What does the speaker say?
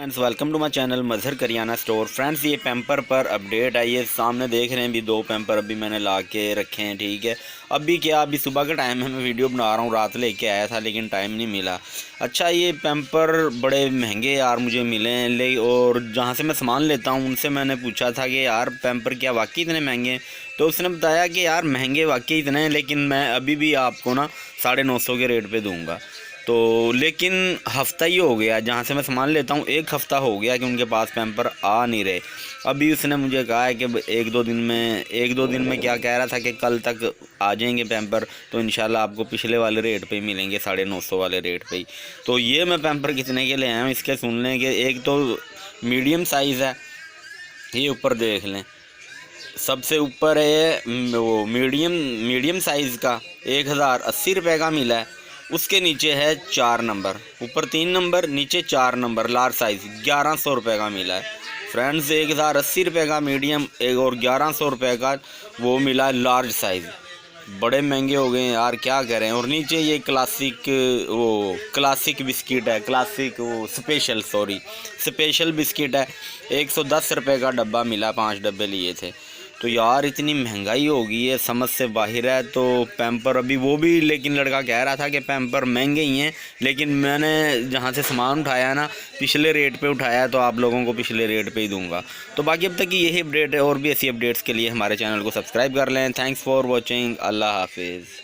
Friends welcome to my channel Mazhar Kariyana store. Friends ये pamper पर update आई है, सामने देख रहे हैं। भी 2 पैम्पर अभी मैंने ला के रखे हैं, ठीक है। अभी सुबह का टाइम है, मैं वीडियो बना रहा हूँ। रात लेके आया था लेकिन टाइम नहीं मिला। अच्छा, ये पैम्पर बड़े महंगे यार मुझे मिले हैं और जहाँ से मैं सामान लेता हूँ उनसे मैंने पूछा था कि यार पैम्पर क्या वाकई इतने महंगे हैं, तो उसने बताया कि यार महंगे वाकई इतने हैं, लेकिन मैं अभी भी आपको ना 950 के रेट पे दूंगा। तो लेकिन हफ़्ता ही हो गया जहाँ से मैं सामान लेता हूँ, 1 हफ़्ता हो गया कि उनके पास पैम्पर आ नहीं रहे। अभी उसने मुझे कहा है कि एक दो दिन में क्या कह रहा था कि कल तक आ जाएंगे पैम्पर, तो इंशाल्लाह आपको पिछले वाले रेट पे ही मिलेंगे, 950 वाले रेट पे ही। तो ये मैं पैम्पर कितने के ले आया हूँ इसके सुन लें। कि एक तो मीडियम साइज़ है, ये ऊपर देख लें, सबसे ऊपर है वो मीडियम साइज़ का 1080 रुपये का मिला है। उसके नीचे है 4 नंबर, ऊपर 3 नंबर नीचे 4 नंबर लार्ज साइज़ 1100 रुपये का मिला है। फ्रेंड्स 1080 रुपये का मीडियम एक और 1100 रुपये का वो मिला है लार्ज साइज़। बड़े महंगे हो गए हैं यार, क्या करें। और नीचे ये क्लासिक बिस्किट है, स्पेशल बिस्किट है। 110 रुपये का डब्बा मिला, 5 डब्बे लिए थे। तो यार इतनी महंगाई हो गई है, समझ से बाहर है। तो पैम्पर अभी वो भी, लेकिन लड़का कह रहा था कि पैम्पर महंगे ही हैं, लेकिन मैंने जहाँ से सामान उठाया ना पिछले रेट पे उठाया, तो आप लोगों को पिछले रेट पे ही दूंगा। तो बाकी अब तक की यही अपडेट है, और भी ऐसी अपडेट्स के लिए हमारे चैनल को सब्सक्राइब कर लें। थैंक्स फॉर वॉचिंग, अल्लाह हाफिज़।